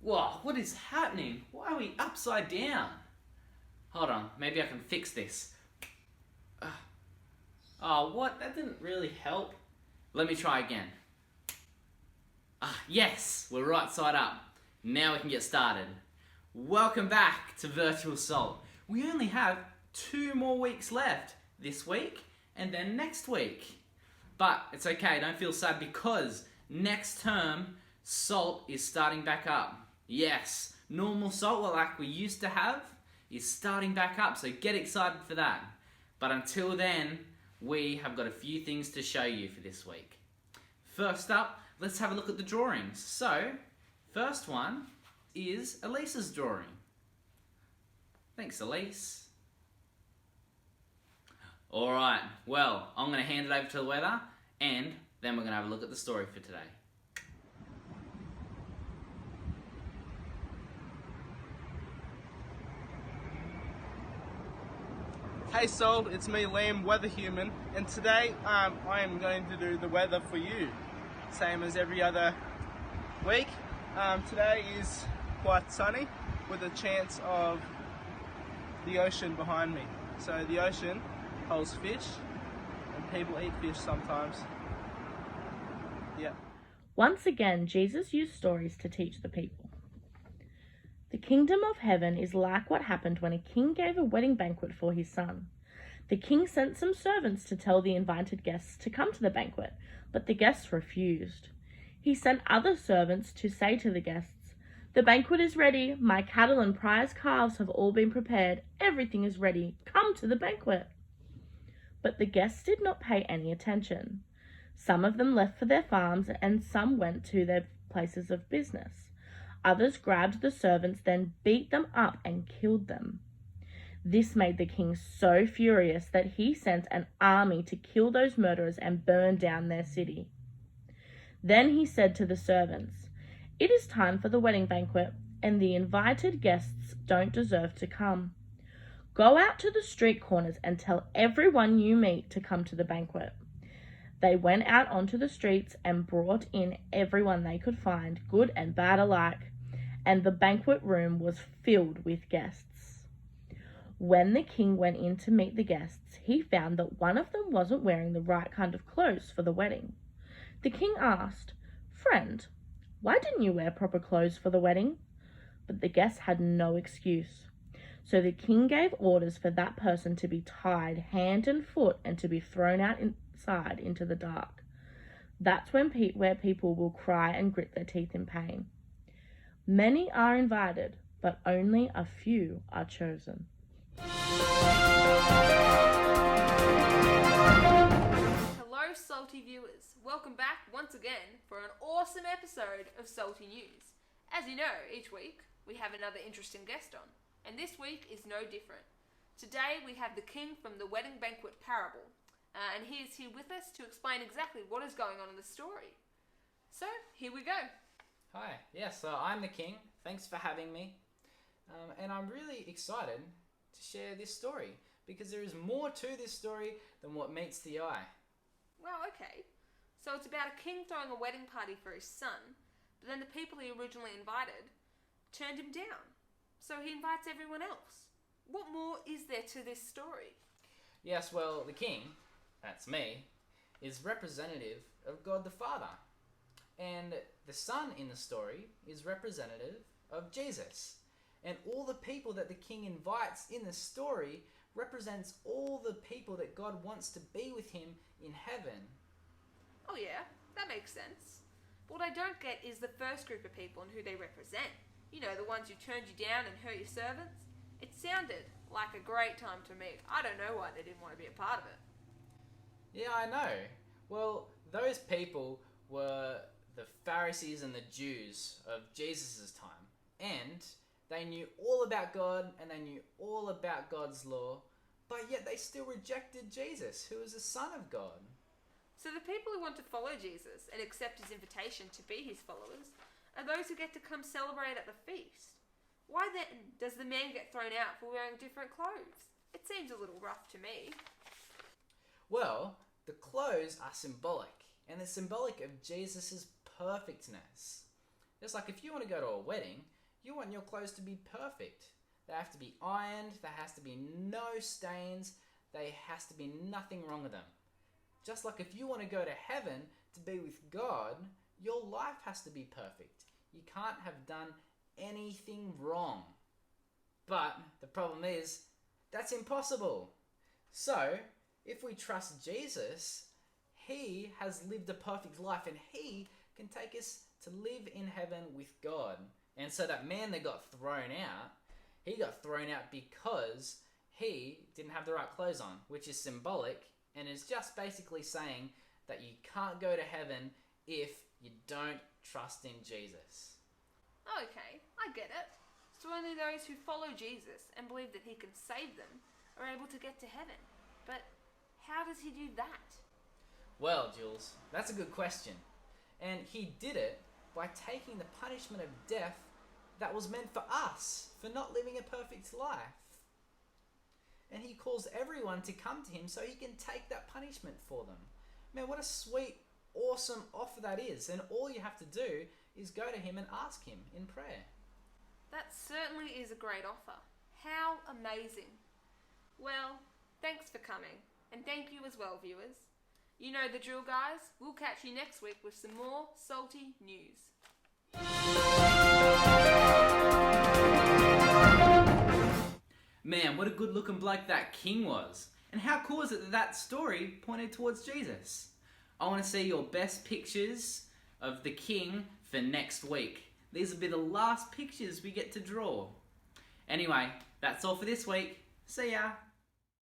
Whoa, what is happening? Why are we upside down? Hold on, maybe I can fix this. Oh, what? That didn't really help. Let me try again. Yes, we're right side up. Now we can get started. Welcome back to Virtual Salt. We only have 2 more weeks left. This week and then next week. But it's okay, don't feel sad because next term, Salt is starting back up. Yes, normal Salt, like we used to have, is starting back up, so get excited for that. But until then, we have got a few things to show you for this week. First up, let's have a look at the drawings. So, first one is Elise's drawing. Thanks, Elise. Alright, well, I'm going to hand it over to the weather, and then we're going to have a look at the story for today. Hey Sol, it's me Liam, Weather Human, and today I am going to do the weather for you, same as every other week. Today is quite sunny with a chance of the ocean behind me. So the ocean holds fish, and people eat fish sometimes. Yeah. Once again, Jesus used stories to teach the people. The kingdom of heaven is like what happened when a king gave a wedding banquet for his son. The king sent some servants to tell the invited guests to come to the banquet, but the guests refused. He sent other servants to say to the guests, "The banquet is ready. My cattle and prize calves have all been prepared. Everything is ready. Come to the banquet." But the guests did not pay any attention. Some of them left for their farms and some went to their places of business. Others grabbed the servants, then beat them up and killed them. This made the king so furious that he sent an army to kill those murderers and burn down their city. Then he said to the servants, "It is time for the wedding banquet, and the invited guests don't deserve to come. Go out to the street corners and tell everyone you meet to come to the banquet." They went out onto the streets and brought in everyone they could find, good and bad alike, and the banquet room was filled with guests. When the king went in to meet the guests, he found that one of them wasn't wearing the right kind of clothes for the wedding. The king asked, "Friend, why didn't you wear proper clothes for the wedding?" But the guest had no excuse. So the king gave orders for that person to be tied hand and foot and to be thrown out inside into the dark. That's where people will cry and grit their teeth in pain. Many are invited, but only a few are chosen. Hello Salty viewers, welcome back once again for an awesome episode of Salty News. As you know, each week we have another interesting guest on, and this week is no different. Today we have the king from the wedding banquet parable, and he is here with us to explain exactly what is going on in the story. So, here we go. Hi, so I'm the king. Thanks for having me. And I'm really excited to share this story because there is more to this story than what meets the eye. Well, okay. So it's about a king throwing a wedding party for his son, but then the people he originally invited turned him down. So he invites everyone else. What more is there to this story? Yes, well, the king, that's me, is representative of God the Father. And the son in the story is representative of Jesus. And all the people that the king invites in the story represents all the people that God wants to be with him in heaven. Oh yeah, that makes sense. What I don't get is the first group of people and who they represent. You know, the ones who turned you down and hurt your servants. It sounded like a great time to me. I don't know why they didn't want to be a part of it. Yeah, I know. Well, those people were the Pharisees and the Jews of Jesus' time. And they knew all about God and they knew all about God's law, but yet they still rejected Jesus, who is the Son of God. So the people who want to follow Jesus and accept his invitation to be his followers are those who get to come celebrate at the feast. Why then does the man get thrown out for wearing different clothes? It seems a little rough to me. Well, the clothes are symbolic, and they're symbolic of Jesus' perfectness. Just like if you want to go to a wedding, you want your clothes to be perfect. They have to be ironed, there has to be no stains, there has to be nothing wrong with them. Just like if you want to go to heaven to be with God, your life has to be perfect. You can't have done anything wrong. But the problem is, that's impossible. So, if we trust Jesus, he has lived a perfect life and he can take us to live in heaven with God. And so that man that got thrown out, he got thrown out because he didn't have the right clothes on, which is symbolic and is just basically saying that you can't go to heaven if you don't trust in Jesus. Okay, I get it. So only those who follow Jesus and believe that he can save them are able to get to heaven. But how does he do that? Well, Jules, that's a good question. And he did it by taking the punishment of death that was meant for us, for not living a perfect life. And he calls everyone to come to him so he can take that punishment for them. Man, what a sweet, awesome offer that is. And all you have to do is go to him and ask him in prayer. That certainly is a great offer. How amazing. Well, thanks for coming. And thank you as well, viewers. You know the drill, guys. We'll catch you next week with some more salty news. Man, what a good looking bloke that king was. And how cool is it that that story pointed towards Jesus? I want to see your best pictures of the king for next week. These will be the last pictures we get to draw. Anyway, that's all for this week. See ya!